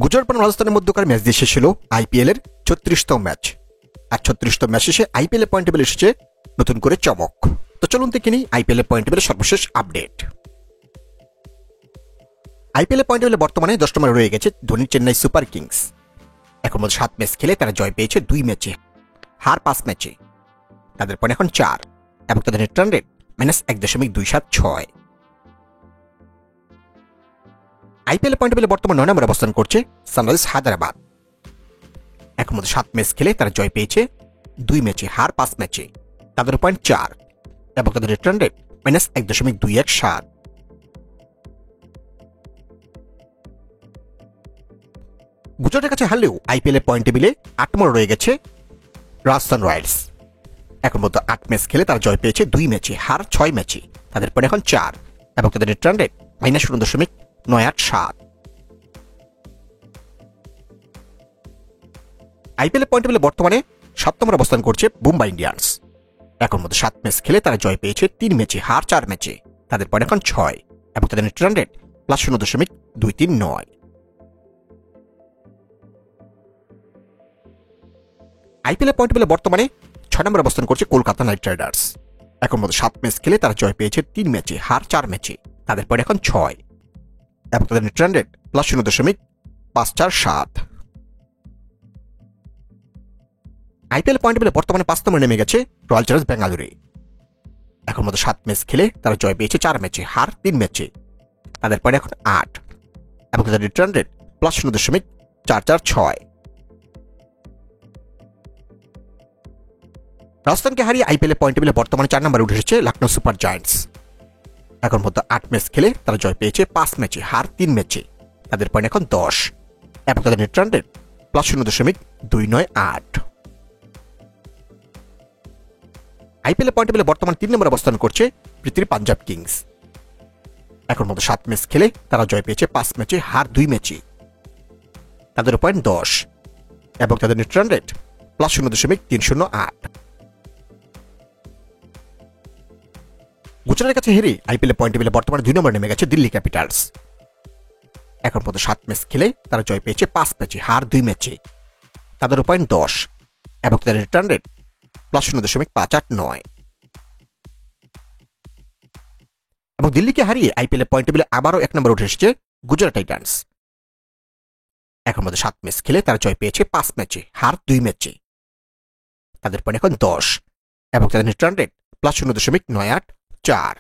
গুজরাট বনাম রাজস্থানের মধ্যকার ম্যাচ দিয়ে শেষ হলো আইপিএল এর ৩৬তম ম্যাচ। আর ৩৬তম ম্যাচ শেষে আইপিএল এর পয়েন্ট টেবিল এসেছে নতুন করে চমক। তো চলুন দেখে নিই আইপিএল এর পয়েন্ট টেবিলের সর্বশেষ আপডেট। আইপিএল এর পয়েন্ট টেবিলে বর্তমানে 10 নম্বরে রয়ে গেছে ধোনির চেন্নাই সুপার কিংস। এখন মধ্যে 7 ম্যাচ খেলে তারা জয় পেয়েছে 2 ম্যাচে, হার 5 ম্যাচে। তাদের পয়েন্ট এখন 4 এবং তাদের net run rate -1.276। IPL point টেবিলে বর্তমানে 9 নম্বরে অবস্থান করছে সানরাইজার্স হায়দ্রাবাদ। এখন মধ্যে 7 ম্যাচ খেলে তারা জয় পেয়েছে 2 ম্যাচে, হার 5 ম্যাচে। তাদের পয়েন্ট 4 এবং তাদের রিটার্ন রেট -1.217। গুজরাটের কাছে হারলেও আইপিএল পয়েন্ট টেবিলে 8 নম্বরে রয়ে গেছে রাজস্থান রয়্যালস। এখন মধ্যে 8 ম্যাচ খেলে তারা জয় পেয়েছে 2 ম্যাচে, হার 6 ম্যাচে। তাদের পয়েন্ট এখন 4 এবং তাদের রিটার্ন রেট -0.987। আইপিএল পয়েন্ট টেবিলে বর্তমানে 7 নম্বরে অবস্থান করছে মুম্বাই ইন্ডিয়ান্স। এখন মধ্যে 7 ম্যাচ খেলে তারা জয় পেয়েছে 3 ম্যাচে, হার 4 ম্যাচে। তাদের পয়েন্ট এখন 6 এবং তাদের net run rate +0.239। IPL point টেবিলে বর্তমানে 6 নম্বরে অবস্থান করছে কলকাতা নাইট রাইডার্স। এখন মধ্যে 7 ম্যাচ খেলে তারা জয় পেয়েছে 3 ম্যাচে, হার 4 ম্যাচে। তাদের পয়েন্ট এখন 6 এবং তাদের net run rate +0.547। IPL point টেবিলে বর্তমানে 5 নম্বরে নেমে গেছে রয়্যাল চ্যালেঞ্জার্স বেঙ্গালুরু। এখন মধ্যে 7 ম্যাচ খেলে তারা জয় পেয়েছে 4 ম্যাচে, হার 3 ম্যাচে। তাদের পয়েন্ট এখন 8 এবং তাদের রিটার্ন রেট +0.446। রাজস্থানকে হারিয়ে আইপিএল পয়েন্ট টেবিলে বর্তমানে 4 নম্বরে উঠে এসেছে লখনৌ সুপার জায়ান্টস। এখন মধ্যে 8 ম্যাচ খেলে তারা জয় পেয়েছে 5 ম্যাচে, হার 3 ম্যাচে। তাদের পয়েন্ট এখন 10 এবং তাদের net run rate +0.298। IPL point টেবিলে বর্তমানে 3 নম্বরে অবস্থান করছে পৃথিবীর পাঞ্জাব কিংস। এখন মধ্যে 7 ম্যাচ খেলে তারা জয় পেয়েছে 5 ম্যাচে, হার 2 ম্যাচে। তাদের পয়েন্ট 10 এবং তাদের নেট রান রেট +0.308। গুজরাটের কাছে হেরে আইপিএল পয়েন্ট টেবিলে বর্তমানে 2 নম্বরে নেমে গেছে দিল্লি ক্যাপিটালস। এখন পর্যন্ত 7 ম্যাচ খেলে তারা জয় পেয়েছে 5 ম্যাচে, হার 2 ম্যাচে। তাদের পয়েন্ট 10 এবং তাদের রিটার্ন রেট +0.589। এবং দিল্লিকে হারিয়ে আইপিএল পয়েন্ট টেবিলে আবারও 1 নম্বরে উঠে এসেছে গুজরাট টাইটান্স। এখন মধ্যে 7 ম্যাচ খেলে তারা জয় পেয়েছে 5 ম্যাচে, হার 2 ম্যাচে। তাদের পয়েন্ট এখন 10 এবং তাদের রিটার্ন রেট +0.984।